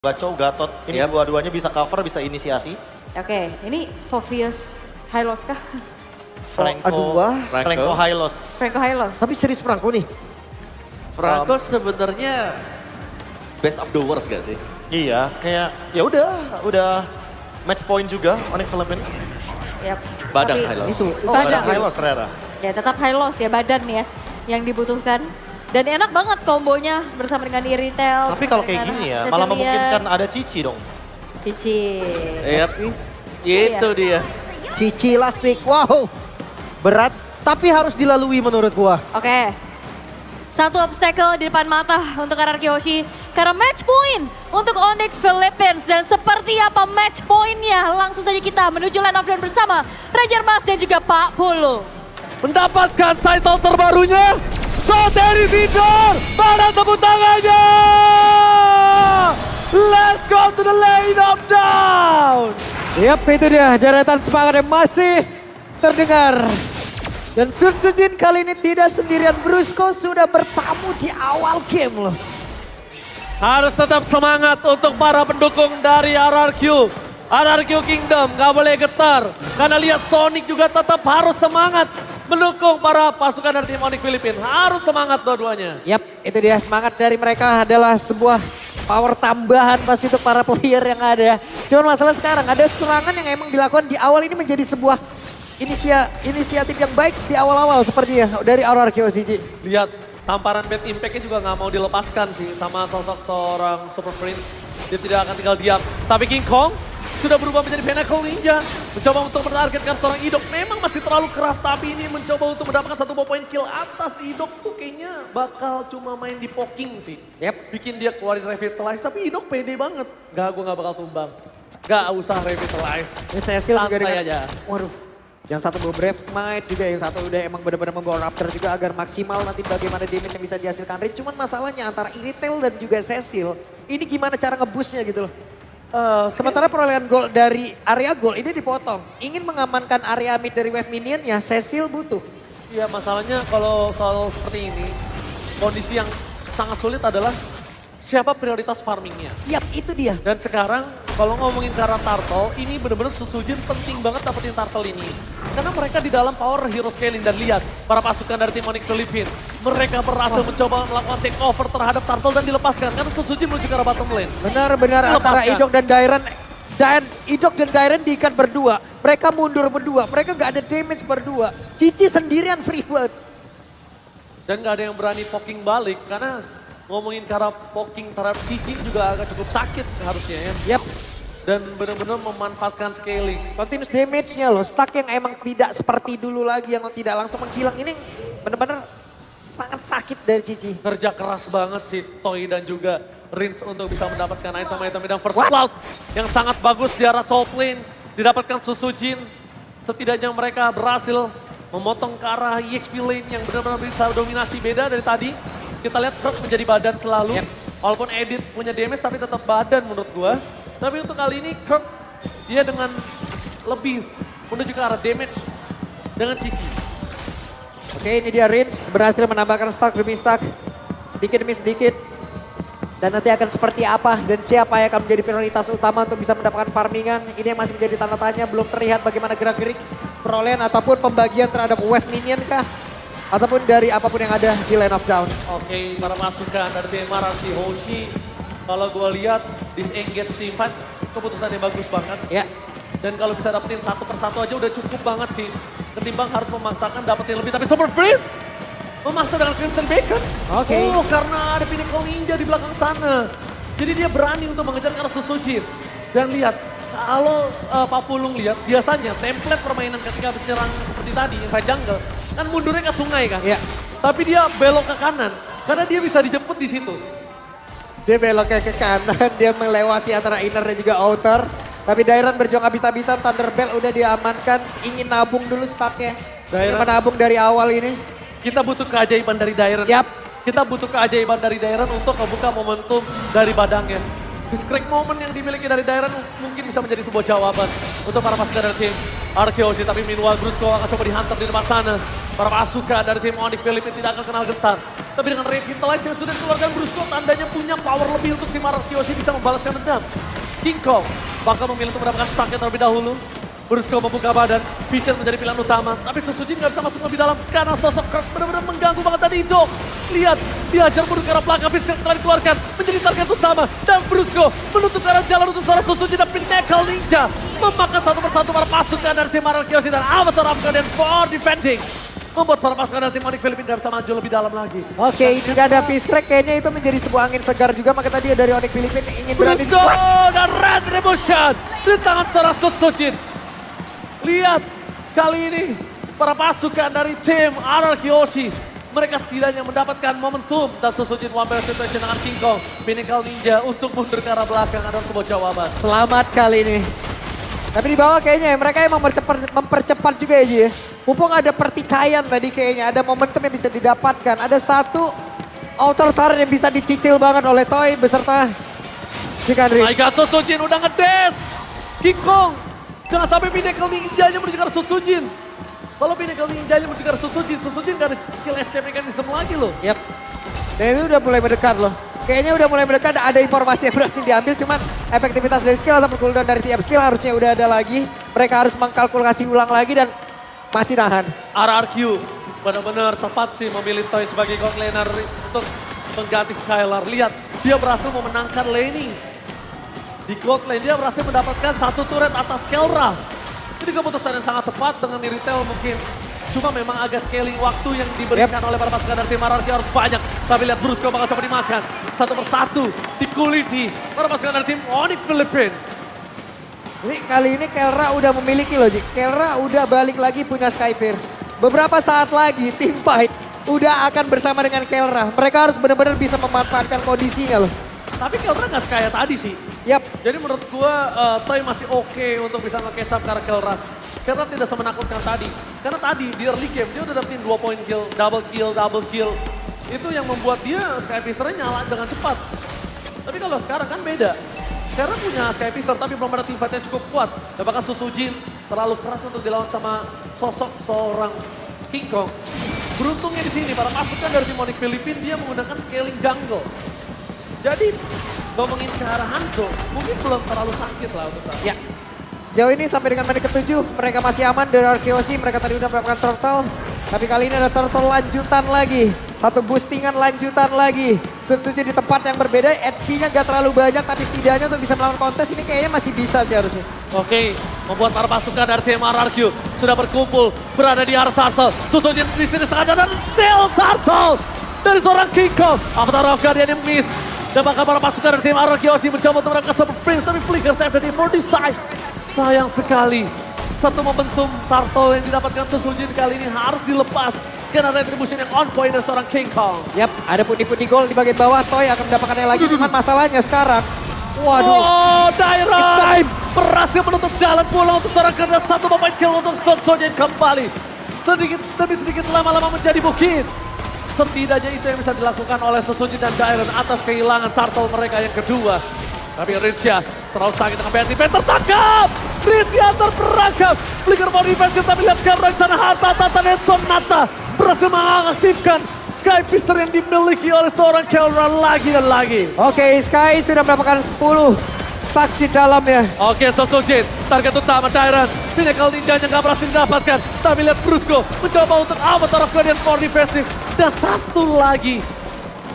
Gaco, Gatot, ini dua-duanya bisa cover, bisa inisiasi. Oke, ini Fovius Hylos kah? Franco Hylos. Franco Hylos. Tapi serius Franco nih. Franco sebenarnya best of the worst gak sih? Iya, kayak ya udah match point juga Onyx Philippines. Yap. Badang Tapi- Hylos. Itu. Badang. Hylos ternyata. Ya tetap Hylos ya badan ya yang dibutuhkan. Dan enak banget kombonya bersama dengan Iritel. Tapi kalau kayak gini ya, malah memungkinkan ada Cici dong. Cici. Yap. Itu dia. Cici last pick. Wow. Berat tapi harus dilalui menurut gua. Oke. Satu obstacle di depan mata untuk RRQ Hoshi. Karena match point untuk Onyx Philippines. Dan seperti apa match pointnya? Langsung saja kita menuju line of down bersama Ranger Mas dan juga Pak Pulu. Mendapatkan title terbarunya. Soteri Sidor, mana tepuk tangannya? Let's go to the lane of down. Yap, itu dia deretan semangat yang masih terdengar. Dan Sun Sujin kali ini tidak sendirian. Brusco sudah bertamu di awal game loh. Harus tetap semangat untuk para pendukung dari RRQ. RRQ Kingdom gak boleh getar. Karena lihat Sonic juga tetap harus semangat mendukung para pasukan dari tim Onyx Philippines. Harus semangat dua-duanya. Yap, itu dia semangat dari mereka adalah sebuah power tambahan pasti untuk para player yang ada. Cuman masalah sekarang ada serangan yang emang dilakukan di awal ini menjadi sebuah inisiatif yang baik di awal-awal sepertinya dari RRQ Cici. Lihat tamparan bad impact-nya juga gak mau dilepaskan sih sama sosok seorang Super Prince. Dia tidak akan tinggal diam. Tapi King Kong sudah berubah menjadi Pinnacle Ninja. Mencoba untuk menargetkan seorang Idok. Memang masih terlalu keras tapi ini mencoba untuk mendapatkan satu poin kill atas. Idok tuh kayaknya bakal cuma main di poking sih. Yap. Bikin dia keluarin revitalize tapi Idok pede banget. Gue gak bakal tumbang. Gak usah revitalize. Ini saya juga Santai dengan, aja. waduh. Yang satu bawa Brave Smite juga, yang satu udah emang benar-benar membawa Raptor juga agar maksimal nanti bagaimana damage yang bisa dihasilkan Rin. Cuman masalahnya antara Iritel dan juga Cecil, ini gimana cara nge-boostnya gitu loh. Sementara perolehan gol dari area gol ini dipotong. Ingin mengamankan area mid dari wave minionnya, Cecil butuh. Iya masalahnya kalau soal seperti ini, kondisi yang sangat sulit adalah siapa prioritas farmingnya. Yap, itu dia. Dan sekarang kalau ngomongin karena turtle, ini benar-benar Susujin penting banget dapetin turtle ini. Karena mereka di dalam power hero scaling dan lihat para pasukan dari tim Onyx Philippines. Mereka berhasil mencoba melakukan take over terhadap turtle dan dilepaskan. Karena Susujin menuju ke arah bottom lane. Benar-benar antara Dilepaskan. Idok dan Dairen. Dan Idok dan Dairen diikat berdua. Mereka mundur berdua. Mereka gak ada damage berdua. Cici sendirian free bird. Dan gak ada yang berani poking balik. Karena ngomongin cara poking terhadap Cici juga agak cukup sakit harusnya ya. Yap. Dan benar-benar memanfaatkan scaling. Continuous damage-nya loh, stack yang emang tidak seperti dulu lagi, yang tidak langsung menghilang. Ini benar-benar sangat sakit dari Cici. Kerja keras banget sih Toy dan juga Rins untuk bisa mendapatkan item-item dan first cloud yang sangat bagus di arah top lane. Didapatkan Susujin, setidaknya mereka berhasil memotong ke arah EXP lane yang benar-benar bisa dominasi beda dari tadi. Kita lihat Kirk menjadi badan selalu, walaupun Edit punya damage tapi tetap badan menurut gua. Tapi untuk kali ini Kirk dia dengan lebih menuju ke arah damage dengan Cici. Oke, ini dia Rins berhasil menambahkan stack demi stack. Sedikit demi sedikit. Dan nanti akan seperti apa dan siapa yang akan menjadi prioritas utama untuk bisa mendapatkan farmingan. Ini yang masih menjadi tanda tanya, belum terlihat bagaimana gerak-gerik perolehan ataupun pembagian terhadap wave minion kah. Ataupun dari apapun yang ada di lane of down. Oke, para masukan dari tim RRQ Hoshi. Kalau gue lihat disengage team fight, keputusan yang bagus banget. Ya. Dan kalau bisa dapetin satu persatu aja udah cukup banget sih. Ketimbang harus memaksakan dapetin lebih. Tapi Super Freeze memaksa dengan Crimson Bacon. Oke. Oh, karena ada Pinnacle Ninja di belakang sana. Jadi dia berani untuk mengejar ke arah Susujin. Dan lihat, kalau Pak Pulung lihat, biasanya template permainan ketika habis nyerang seperti tadi, Red Jungle, kan mundurnya ke sungai kan. Iya. Tapi dia belok ke kanan, karena dia bisa dijemput di situ. Dia beloknya ke kanan, dia melewati antara inner dan juga outer. Tapi Dairen berjuang habis-habisan, Thunderbell udah diamankan. Ingin nabung dulu stacknya. Ingin menabung dari awal ini. Kita butuh keajaiban dari Dairen. Yap. Kita butuh keajaiban dari Dairen untuk membuka momentum dari badangnya. This crack moment yang dimiliki dari Dairan mungkin bisa menjadi sebuah jawaban untuk para pasukan dari tim Arkeoshi. Tapi meanwhile Brusco akan coba dihantar di depan sana. Para pasukan dari tim Onyx Philippines tidak akan kenal gentar. Tapi dengan Revitalize yang sudah dikeluarkan Brusco, tandanya punya power lebih untuk tim Arkeoshi bisa membalaskan dendam. King Kong bakal memilih untuk mendapatkan stacknya terlebih dahulu. Brusco membuka badan, Vision menjadi pilihan utama. Tapi Susujin nggak bisa masuk lebih dalam karena sosok Kurt benar-benar mengganggu banget tadi itu. Lihat, diajar mundur ke arah belakang, Vision telah dikeluarkan menjadi target utama. Dan Brusco menutup ke arah jalan untuk seorang Susujin dan Pinnacle Ninja. Memakan satu persatu para pasukan dari tim Arkeoshi dan Avatar Afghan for defending. Membuat para pasukan dari tim Onyx Philippines nggak bisa maju lebih dalam lagi. Oke, ini tidak ada peace track, kayaknya itu menjadi sebuah angin segar juga. Maka tadi dari Onyx Philippines ingin berani. Brusco dan Red Revolution di tangan seorang Susujin. Lihat, kali ini para pasukan dari tim Arkeoshi, mereka setidaknya mendapatkan momentum dan Susujin one barrel situation dengan King Kong, Pinnacle Ninja untuk mundur ke arah belakang adalah sebuah jawaban. Selamat kali ini. Tapi di bawah kayaknya mereka emang mempercepat juga ya Ji ya. Mumpung ada pertikaian tadi kayaknya, ada momentum yang bisa didapatkan. Ada satu outer turret yang bisa dicicil banget oleh Toy beserta Chicken My Rich. God, Susujin udah ngedes. King Kong, jangan sampai Pinnacle Ninja-nya menuju ke arah Susujin. Kalau Pinnacle Ninja-nya menuju ke arah Susujin, Susujin gak ada skill escape mechanism lagi loh. Yap. Dan itu udah mulai mendekat loh. Kayaknya udah mulai mendekat, ada informasi yang berhasil diambil. Cuman efektivitas dari skill ataupun cooldown dari tiap skill harusnya udah ada lagi. Mereka harus mengkalkulasi ulang lagi dan masih nahan. RRQ benar-benar tepat sih memilih Toy sebagai god laner untuk mengganti Skylar. Lihat, dia berhasil memenangkan laning. Di gold lane dia berhasil mendapatkan satu turret atas Kelra. Ini keputusan yang sangat tepat dengan retail mungkin. Cuma memang agak scaling waktu yang diberikan oleh para pasukan dari tim RRQ harus banyak. Tapi lihat Brusco bakal coba dimakan. Satu persatu dikuliti para pasukan dari tim Onyx Philippines. Ini kali ini Kelra udah memiliki loh Ji. Kelra udah balik lagi punya Skypierce. Beberapa saat lagi tim fight udah akan bersama dengan Kelra. Mereka harus benar-benar bisa memanfaatkan kondisinya loh. Tapi Kelra nggak sekaya tadi sih. Yap. Jadi menurut gua Toy masih oke untuk bisa nge-catch up karena Kelra. Kelra tidak semenakutkan tadi. Karena tadi di early game dia udah dapetin 2 point kill, double kill. Itu yang membuat dia Skypierce-nya nyala dengan cepat. Tapi kalau sekarang kan beda. Sekarang punya Skypierce tapi belum ada teamfight yang cukup kuat. Dan bahkan Susujin terlalu keras untuk dilawan sama sosok seorang King Kong. Beruntungnya di sini para pasukan dari tim Onyx Philippines dia menggunakan scaling jungle. Jadi ngomongin ke arah Hanzo mungkin belum terlalu sakit lah untuk saat ini. Ya. Sejauh ini sampai dengan menit ke-7 mereka masih aman dari Arkeoshi. Mereka tadi udah melakukan turtle. Tapi kali ini ada turtle lanjutan lagi. Satu boostingan lanjutan lagi. Susujin di tempat yang berbeda. HP-nya gak terlalu banyak tapi setidaknya untuk bisa melawan kontes ini kayaknya masih bisa sih harusnya. Oke, membuat para pasukan dari tim RRQ sudah berkumpul berada di arah turtle. Susujin di sini setengah dan tail turtle dari seorang King Kong. Avatar of Guardian yang miss. Dan bahkan para pasukan dari tim Arkeoshi mencoba untuk mendapatkan Super Prince tapi Flicker save dari for this time. Sayang sekali. Satu momentum turtle yang didapatkan Susujin kali ini harus dilepas. Karena retribution yang on point dari seorang King Kong. Yap, ada pundi-pundi gol di bagian bawah. Toy akan mendapatkannya lagi. Cuman masalahnya sekarang. Waduh. Oh, It's Dairon time. berhasil menutup jalan pulang untuk seorang kernet. Satu point kill untuk Susujin kembali. Sedikit demi sedikit lama-lama menjadi bukit. Setidaknya itu yang bisa dilakukan oleh Susujin dan Dairon atas kehilangan turtle mereka yang kedua. Tapi Rinsya terlalu sakit dengan BNT tertangkap. Rinsya terperangkap. Flicker mau defensif tapi lihat sekarang di sana Hatata dan Sonata berhasil mengaktifkan Skypierce yang dimiliki oleh seorang Kelra lagi dan lagi. Oke, Sky sudah mendapatkan 10 stuck di dalamnya. Oke, Susujin, target utama Dairon. Pinnacle Ninja-nya nggak berhasil didapatkan. Tapi lihat Brusco mencoba untuk Avatar of Guardian for defensif. Dan satu lagi,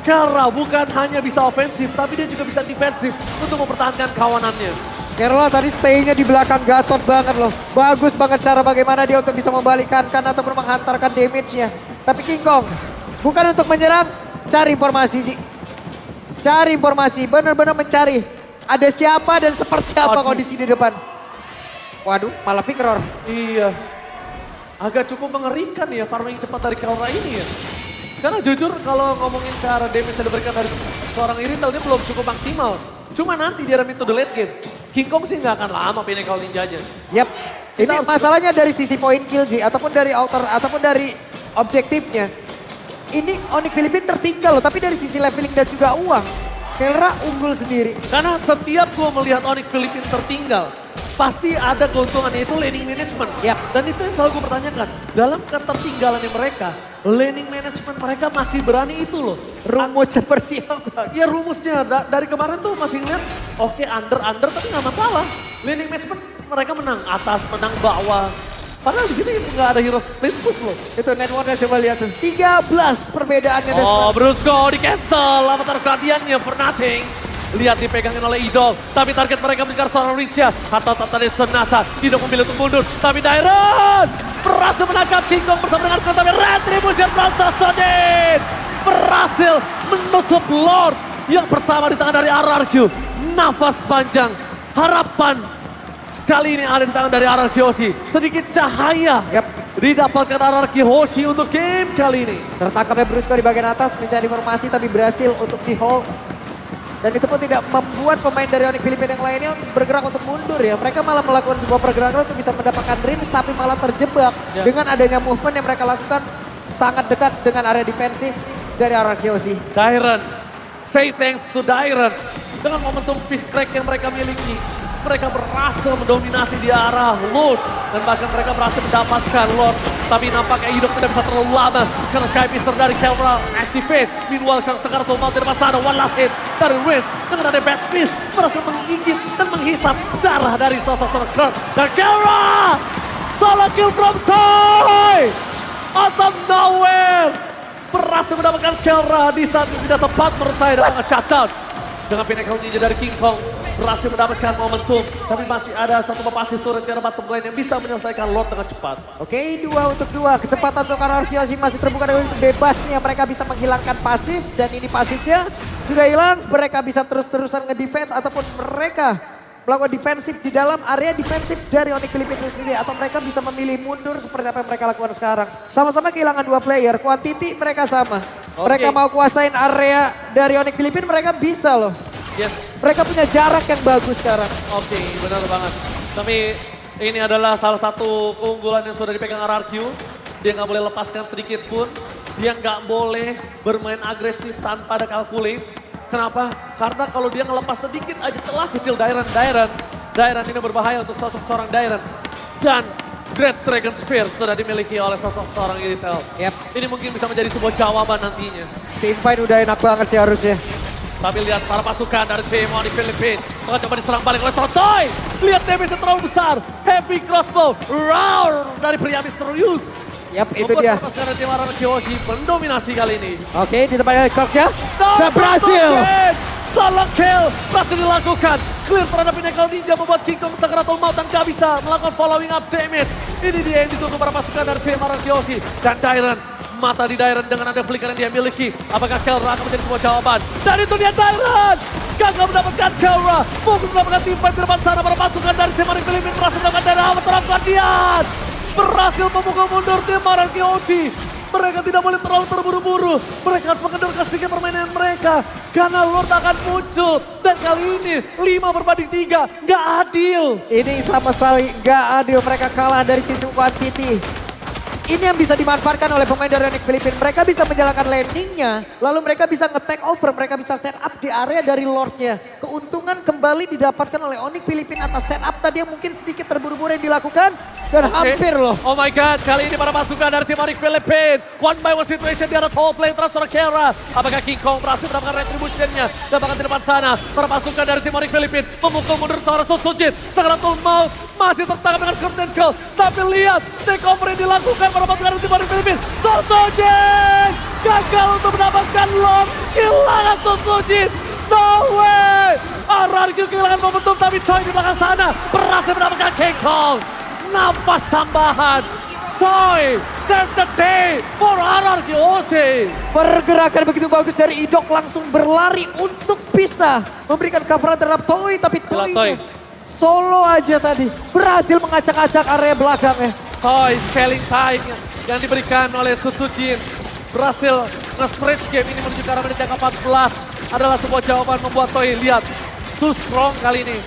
Kelra bukan hanya bisa ofensif, tapi dia juga bisa defensif untuk mempertahankan kawanannya. Kerala tadi stay-nya di belakang Gatot banget loh. Bagus banget cara bagaimana dia untuk bisa membalikkan ataupun menghantarkan damage-nya. Tapi King Kong, bukan untuk menyerang, cari informasi Ji. Cari informasi, benar-benar mencari. Ada siapa dan seperti apa Aduh. kondisi di depan. Waduh, malah Vikror. Iya, agak cukup mengerikan ya farming cepat dari Kelra ini ya. Karena jujur kalau ngomongin ke arah damage yang diberikan dari seorang Irithel dia belum cukup maksimal. Cuma nanti di arah mid to the late game, King Kong sih nggak akan lama Pinnacle Ninja-nya. Yap, ini Kita harus- masalahnya dari sisi point kill Ji, ataupun dari outer, ataupun dari objektifnya. Ini Onyx Philippines tertinggal loh, tapi dari sisi leveling dan juga uang. Kelra unggul sendiri. Karena setiap gue melihat Onyx Philippines tertinggal, pasti ada keuntungannya, itu laning management. Yap. Dan itu yang selalu gue pertanyakan, dalam ketertinggalannya mereka, laning management mereka masih berani itu loh. Rumus seperti apa? Ya rumusnya, dari kemarin tuh masih ngeliat, oke under tapi nggak masalah. Laning management mereka menang atas, menang bawah. Padahal di sini nggak ada hero split push loh. Itu networknya coba lihat tuh. 13 perbedaannya. Oh, Brusco di cancel, avatar guardiannya for nothing. Lihat dipegangin oleh Idol, tapi target mereka mengejar seorang Rinsya. Harta tata dan Sonata tidak memilih untuk mundur, tapi Dairon berhasil menangkap King Kong bersama dengan Kong, tapi Retribution from Sasodin berhasil menutup Lord yang pertama di tangan dari RRQ. Nafas panjang, harapan kali ini ada di tangan dari RRQ Hoshi. Sedikit cahaya didapatkan RRQ Hoshi untuk game kali ini. Tertangkapnya Brusco di bagian atas mencari informasi tapi berhasil untuk di hold. Dan itu pun tidak membuat pemain dari Onyx Philippines yang lainnya bergerak untuk mundur ya. Mereka malah melakukan sebuah pergerakan untuk bisa mendapatkan Rins tapi malah terjebak. Dengan adanya movement yang mereka lakukan sangat dekat dengan area defensif dari RRQ Hoshi. Dairon, say thanks to Dairon. Dengan momentum fist crack yang mereka miliki, mereka berhasil mendominasi di arah Lord. Dan bahkan mereka berhasil mendapatkan Lord. Tapi nampaknya hidup tidak bisa terlalu lama. Karena Sky Pister dari Kelra activate. Meanwhile, sekarang Tomal di depan sana. One last hit dari Rins. Dengan ada Bad Fist berhasil menggigit dan menghisap darah dari sosok Kurt. Dan Kelra! Solo kill from Toy! Out of nowhere! Berhasil mendapatkan Kelra di saat yang tidak tepat menurut saya. Dan shutdown. Dengan Pinnacle Ninja dari King Kong. Berhasil mendapatkan momentum, tapi masih ada satu pasif turret dari bottom lane yang bisa menyelesaikan Lord dengan cepat. Oke, 2 untuk 2. Kesempatan untuk RRQ Hoshi masih terbuka dengan bebasnya. Mereka bisa menghilangkan pasif dan ini pasifnya sudah hilang. Mereka bisa terus-terusan nge-defense ataupun mereka melakukan defensif di dalam area defensif dari Onyx Philippines sendiri. Atau mereka bisa memilih mundur seperti apa yang mereka lakukan sekarang. Sama-sama kehilangan 2 player, quantity mereka sama. Mereka mau kuasain area dari Onyx Philippines, mereka bisa loh. Yes. Mereka punya jarak yang bagus sekarang. Oke, benar banget. Tapi ini adalah salah satu keunggulan yang sudah dipegang RRQ. Dia nggak boleh lepaskan sedikit pun. Dia nggak boleh bermain agresif tanpa ada calculate. Kenapa? Karena kalau dia ngelepas sedikit aja telah kecil Dairon ini berbahaya untuk sosok seorang Dairon. Dan Great Dragon Spear sudah dimiliki oleh sosok seorang Iritel. Ini mungkin bisa menjadi sebuah jawaban nantinya. Team fight udah enak banget sih harusnya. Tapi lihat para pasukan dari tim Onyx Philippines. Akan coba diserang balik oleh Trotoy. Lihat damage yang terlalu besar. Heavy crossbow. Roar dari pria misterius. Yap, itu dia. Membuat pasukan dari tim RRQ Hoshi mendominasi kali ini. Oke, di depannya Kroknya. Dan berhasil. Solo kill berhasil dilakukan. Clear terhadap Pinnacle Ninja membuat King Kong Sakaratul Maut dan gak bisa melakukan following up damage. Ini dia yang ditunggu para pasukan dari tim RRQ Hoshi. Dan Dairon. Mata di Dairon dengan ada flicker yang dia miliki. Apakah Kelra akan menjadi sebuah jawaban? Dan itu dia Dairon! Gagal mendapatkan Kelra. Fokus mendapatkan tim fight di depan sana. Para pasukan dari tim Onyx Philippines berhasil mendapatkan dari Avatar Guardian. Berhasil memukul mundur tim RRQ Hoshi. Mereka tidak boleh terlalu terburu-buru. Mereka harus mengendalikan sedikit permainan mereka. Karena Lord akan muncul. Dan kali ini 5-3. Nggak adil. Ini sama sekali nggak adil. Mereka kalah dari sisi quantity. Ini yang bisa dimanfaatkan oleh pemain dari Onyx Philippines. Mereka bisa menjalankan landingnya, lalu mereka bisa nge-take over, mereka bisa set up di area dari Lordnya. Keuntungan kembali didapatkan oleh Onyx Philippines atas set up tadi yang mungkin sedikit terburu-buru yang dilakukan. Dan hampir loh. Oh my god, kali ini para pasukan dari tim Onyx Philippines. One by one situation di arah top lane transfer Kelra. Apakah King Kong berhasil mendapatkan retribution-nya? Dan bahkan di depan sana, para pasukan dari tim Onyx Philippines memukul mundur seorang Sojin. Sakaratul Maut masih tertangkap dengan Curtain Call. Tapi lihat, takeover yang dilakukan para pasukan dari tim Onyx Philippines. Sojin gagal untuk mendapatkan Lord. Kehilangan Sojin. No way! RRQ kehilangan momentum tapi Toy di belakang sana berhasil mendapatkan King Kong. Nafas tambahan. Toy save the day for RRQ Hoshi. Pergerakan begitu bagus dari Idok langsung berlari untuk bisa memberikan coveran terhadap Toy. Tapi Toy. Toy solo aja tadi berhasil mengacak-acak area belakangnya. Toy scaling time yang diberikan oleh Sutsujin berhasil nge-stretch game ini menuju ke arah menit yang ke-14 adalah sebuah jawaban membuat Toy lihat too strong kali ini.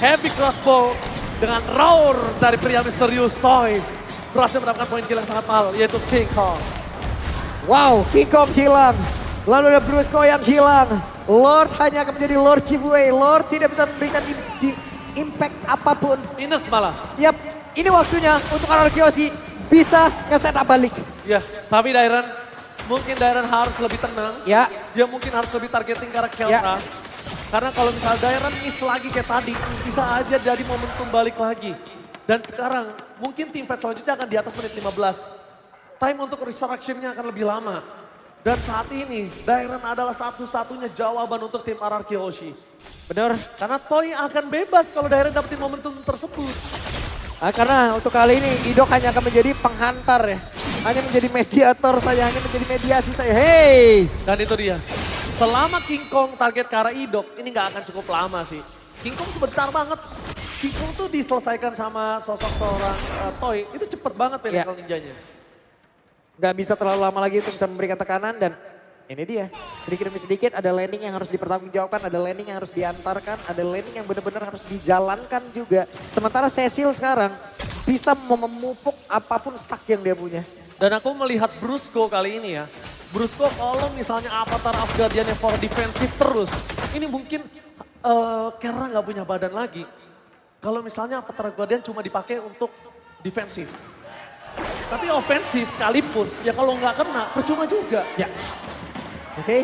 Heavy crossbow dengan roar dari pria misterius. Toy berhasil mendapatkan poin kill yang sangat mahal yaitu King Kong. Wow, King Kong hilang. Lalu ada Brusco yang hilang. Lord hanya akan menjadi Lord giveaway. Lord tidak bisa memberikan impact apapun. Minus malah. Yap, ini waktunya untuk RRQ bisa nge-set up balik. Ya, tapi Dairen, mungkin Dairen harus lebih tenang. Ya. Dia mungkin harus lebih targeting ke arah Keltra. Karena kalau misalnya Dairen miss lagi kayak tadi, bisa aja jadi momentum balik lagi. Dan sekarang mungkin tim fight selanjutnya akan di atas menit 15. Time untuk resurrection-nya akan lebih lama. Dan saat ini Dairen adalah satu-satunya jawaban untuk tim RRQ Hoshi. Bener. Karena Toy akan bebas kalau Dairen dapetin momentum tersebut. Karena untuk kali ini Idok hanya akan menjadi penghantar ya. Hanya menjadi mediator saja, hanya menjadi mediasi saja. Hey! Dan itu dia. Selama King Kong target ke arah Idok, ini gak akan cukup lama sih. King Kong sebentar banget. King Kong tuh diselesaikan sama sosok seorang Toy. Itu cepet banget pinnacle ninjanya. Gak bisa terlalu lama lagi untuk bisa memberikan tekanan dan ini dia. Sedikit demi sedikit ada landing yang harus dipertanggungjawabkan, ada landing yang harus diantarkan, ada landing yang benar-benar harus dijalankan juga. Sementara Cecil sekarang bisa memupuk apapun stack yang dia punya. Dan aku melihat Brusco kali ini ya. Brusco kalau misalnya Avatar Asgardian yang for defensif terus. Ini mungkin karena gak punya badan lagi. Kalau misalnya Avatar Asgardian cuma dipakai untuk defensif. Tapi ofensif sekalipun, ya kalau nggak kena percuma juga. Ya. Oke.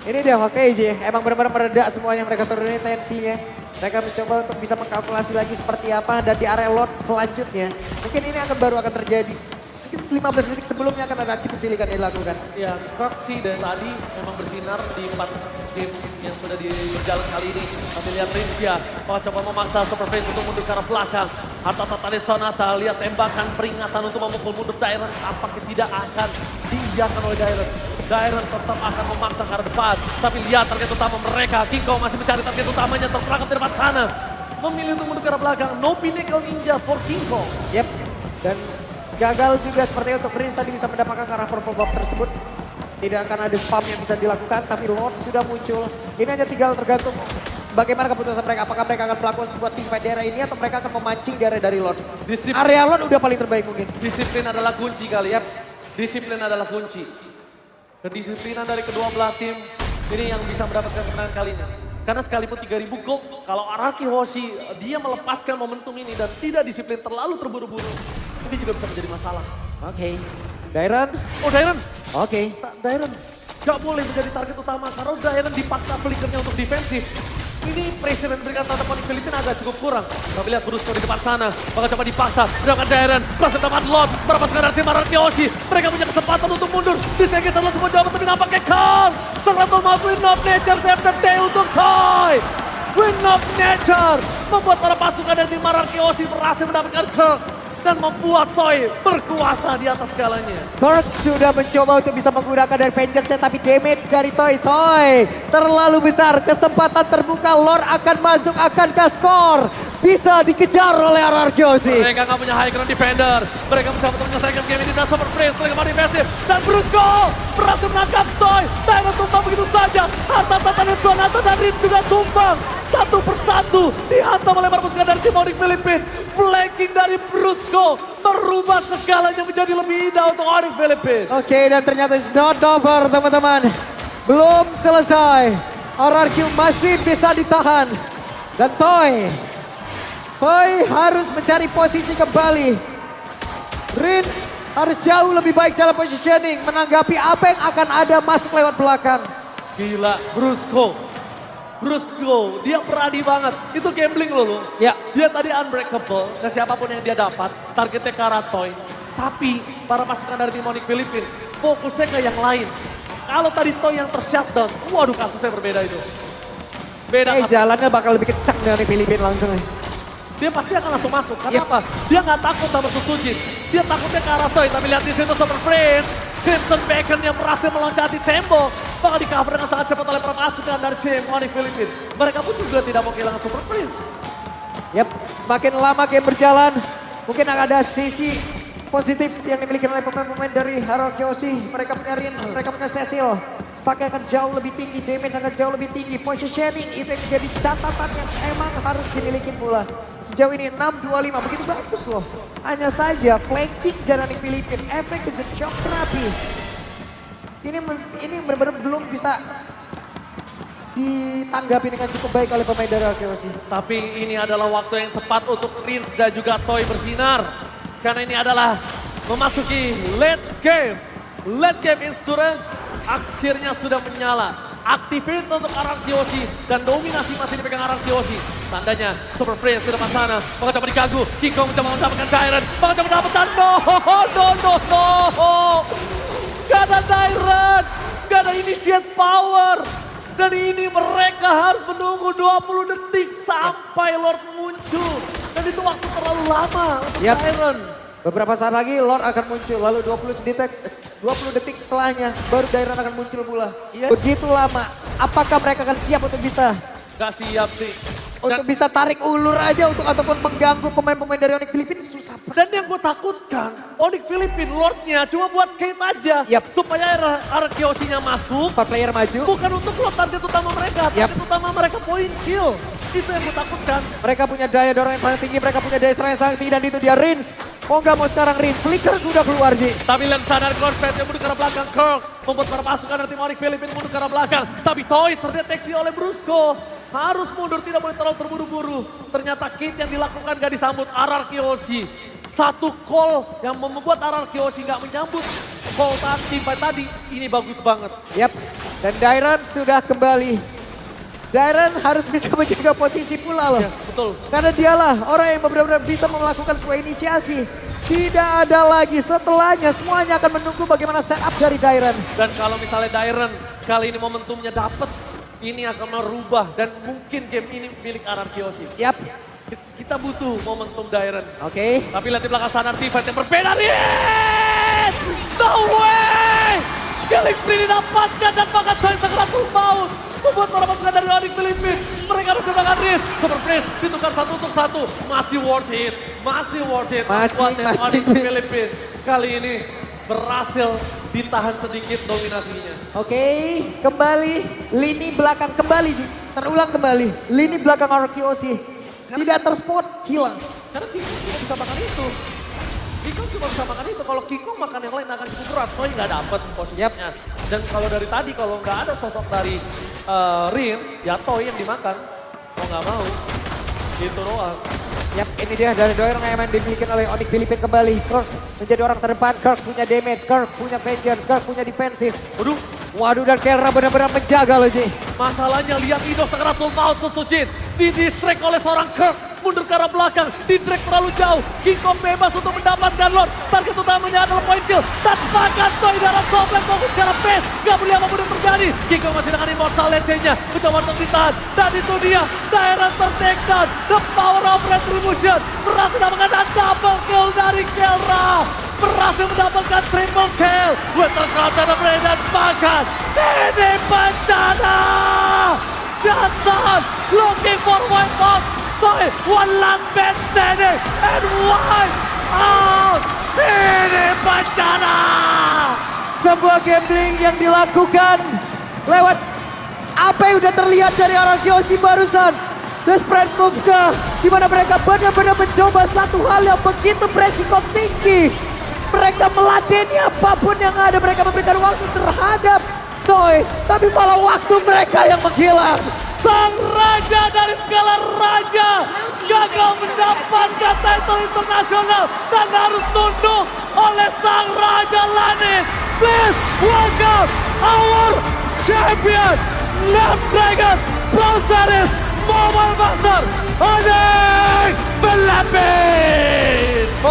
Ini dia KJ, emang benar-benar meredak semuanya, mereka turunin tensinya. Mereka mencoba untuk bisa mengkalkulasi lagi seperti apa dan di area Lord selanjutnya. Mungkin ini baru akan terjadi. Mungkin 15 detik sebelumnya akan ada aksi penculikan yang dilakukan. Ya, Kirk sih dari tadi memang bersinar di 4 game yang sudah berjalan kali ini. Tapi lihat Rins ya, coba memaksa Super Face untuk mundur ke arah belakang. Atau Tatalit Sonata, lihat tembakan peringatan untuk memukul mundur Dairen. Tampaknya tidak akan diiyakan oleh Dairen. Dairen tetap akan memaksa ke arah depan. Tapi lihat target utama mereka, King Kong masih mencari target utamanya terperangkap di depan sana. Memilih untuk mundur ke arah belakang, no pinnacle ninja for King Kong. Yep, dan gagal juga sepertinya untuk Rins tadi bisa mendapatkan ke arah purple bomb tersebut. Tidak akan ada spam yang bisa dilakukan, tapi Lord sudah muncul. Ini hanya tinggal tergantung bagaimana keputusan mereka. Apakah mereka akan melakukan sebuah team fight di area ini atau mereka akan memancing di area dari Lord. Area Lord udah paling terbaik mungkin. Disiplin adalah kunci kali ya. Disiplin adalah kunci. Kedisiplinan dari kedua belah tim ini yang bisa mendapatkan kemenangan kali ini. Karena sekalipun 3.000 gold, kalau RRQ Hoshi dia melepaskan momentum ini dan tidak disiplin terlalu terburu-buru, ini juga bisa menjadi masalah. Oke. Dairen. Oh Dairen. Oke. Dairen gak boleh menjadi target utama karena Dairen dipaksa flickernya untuk defensif. Ini pressure yang diberikan Tata Konik Filipina agak cukup kurang. Tapi lihat Brusco di depan sana. Bakal coba dipaksa. Berangkat Dairen. Berhasil dapat Lord. Berapa sekarang tim RRQ Hoshi. Mereka punya kesempatan untuk mundur. Disegel setelah semua jawaban tapi nampaknya Karl. Sang Ratu Maaf Win of Nature. Save the day untuk Toy. Win of Nature. Membuat para pasukan dari tim RRQ Hoshi berhasil mendapatkan Kirk. Dan membuat Toy berkuasa di atas segalanya. Kirk sudah mencoba untuk bisa menggunakan dari vengeance tapi damage dari Toy terlalu besar. Kesempatan terbuka, Lord akan masuk, akankah skor bisa dikejar oleh RRQ Hoshi. Mereka nggak punya high ground defender. Mereka mencoba untuk menyelesaikan game ini dan Super Prince mereka mau defensif. Dan Brusco berhasil menangkap Toy. Dairen tumbang begitu saja. Harta Tata dan Sonata dan Rin juga tumbang. Satu persatu dihantam oleh para pasukan dari tim Onyx Filipina. Flanking dari Brusco merubah segalanya menjadi lebih indah untuk Onyx Filipina. Oke, dan ternyata it's not over teman-teman. Belum selesai. RRQ masih bisa ditahan. Dan Toy harus mencari posisi kembali. Rins harus jauh lebih baik dalam positioning. Menanggapi apa yang akan ada masuk lewat belakang. Gila, Brusco, dia berani banget. Itu gambling loh. Ya. Dia tadi unbreakable ke siapapun yang dia dapat. Targetnya ke arah Toy. Tapi para pasukan dari tim Onyx Filipina fokusnya ke yang lain. Kalau tadi Toy yang tershutdown, waduh kasusnya berbeda itu. Beda kasus. Jalannya bakal lebih kencang dari Filipina langsung. Dia pasti akan langsung masuk. Kenapa? Dia nggak takut sama Susujin. Dia takutnya ke arah Toy. Tapi lihat di situ Super Prince. Crimson Bacon yang berhasil meloncati tembok. Bakal di cover dengan sangat cepat oleh para pasukan dari tim Onyx Filipina. Mereka pun juga tidak mau kehilangan Super Prince. Yap, semakin lama game berjalan, mungkin akan ada sisi positif yang dimiliki oleh pemain-pemain dari RRQ Hoshi. Mereka punya Rins, mereka punya Cecil. Stacknya akan jauh lebih tinggi, damage akan jauh lebih tinggi. Positioning itu yang menjadi catatan yang emang harus dimiliki pula. Sejauh ini 6-25, begitu bagus loh. Hanya saja flanking Onyx Filipina, efek kejut shock terapi. Ini benar-benar belum bisa ditanggapi dengan cukup baik oleh pemain dari RKOC. Tapi ini adalah waktu yang tepat untuk Rins dan juga Toy bersinar. Karena ini adalah memasuki late game. Late game Insurance akhirnya sudah menyala. Activate untuk RRQOC dan dominasi masih dipegang RRQOC. Tandanya Super Prince di depan sana. Maka coba diganggu. King Kong mencoba mendapatkan Dairon. Maka coba mendapatkan no. Gak ada Dairon. Gak ada initiate power. Dan ini mereka harus menunggu 20 detik sampai Lord muncul. Dan itu waktu terlalu lama untuk Dairon. Beberapa saat lagi Lord akan muncul, lalu 20 detik setelahnya baru Dairon akan muncul pula. Iya. Begitu lama, apakah mereka akan siap untuk bisa Gak siap sih. untuk bisa tarik ulur aja untuk ataupun mengganggu pemain-pemain dari Onyx Filipina? Susah. Dan yang gue takutkan, Onyx Filipina Lordnya cuma buat Kate aja. Yap. Supaya RRQOC-nya masuk. 4 player maju. Bukan untuk Lord target utama mereka. Target utama mereka point kill. Itu yang gue takutkan. Mereka punya daya dorong yang paling tinggi, mereka punya daya serang yang sangat tinggi dan itu dia Rins. Mau gak mau sekarang Rins, Flicker udah keluar Ji. Tapi lensa dari Corpet yang mundur ke arah belakang. Kirk membuat para pasukan dari tim Onyx Filipina mundur ke arah belakang. Tapi Toy terdeteksi oleh Brusco. Harus mundur, tidak boleh terlalu terburu-buru. Ternyata Kate yang dilakukan gak disambut RRQOC. Satu call yang membuat RRQOC gak menyambut call timpai tadi. Ini bagus banget. Yap, dan Dairon sudah kembali. Dairon harus bisa menjaga posisi pula loh. Yes, betul. Karena dialah orang yang benar-benar bisa melakukan sebuah inisiasi. Tidak ada lagi setelahnya, semuanya akan menunggu bagaimana setup dari Dairon. Dan kalau misalnya Dairon kali ini momentumnya dapat, ini akan merubah dan mungkin game ini milik RRQOC. Yap, Kita butuh momentum Dairon. oke. Tapi lihat di belakang sana T-Fight yang berbeda. Yes! No way! Killing spree didapatkan dan bahkan Toy segera maut. Membuat para pasukan dari Onyx Filipina. Mereka harus mendapatkan Riz. Super Prince ditukar 1 untuk 1. Masih worth it. Masih worth it. Buat tim Onyx Filipina. Kali ini berhasil ditahan sedikit dominasinya. Oke, kembali lini belakang kembali Ji. Terulang kembali, lini belakang RQOC. Tidak terspot, hilang. Karena King Kong cuma bisa makan itu. King Kong cuma bisa makan itu. Kalau King Kong makan yang lain akan cukup berat. Toy nggak dapet posisinya. Dan kalau dari tadi kalau nggak ada sosok dari Rins, ya Toy yang dimakan. Mau nggak mau. Gitu doang. Yap, ini dia dari Dairon yang dimiliki oleh Onyx Filipina kembali. Kirk menjadi orang terdepan, Kirk punya damage, Kirk punya vengeance, Kirk punya defensif. Waduh, dan Kelra benar-benar menjaga loh Ji. Masalahnya lihat Indo segera full out Susujin. Didistract oleh seorang Kirk. Mundur ke arah belakang. Didrag terlalu jauh. King Kong bebas untuk mendapatkan Lord. Target utamanya adalah point kill. Tanpakan Toy dalam topeng fokus ke arah base. Gak boleh apapun yang terjadi. King Kong masih dengan immortal legend-nya. Mencoba untuk ditahan. Dan itu dia. Daerah ter-take down. The power of retribution. Berhasil mendapatkan double kill dari Kelra. Berhasil mendapatkan triple kill. Winter Cross dan Brandon bahkan. Ini bencana. Shutdown. Looking for white box. Toy, one last man standing and wipe out. Ini bencana. Sebuah gambling yang dilakukan lewat apa yang udah terlihat dari RRQOC barusan. Desperate moves di mana mereka benar-benar mencoba satu hal yang begitu beresiko tinggi. Mereka meladeni apapun yang ada, mereka memberikan waktu terhadap Toy, tapi malah waktu mereka yang menghilang. Sang raja dari segala raja gagal mendapatkan title internasional dan harus tunduk oleh sang raja langit. Please welcome our champion Snapdragon Pro Series Mobile Master Onyx Filipina.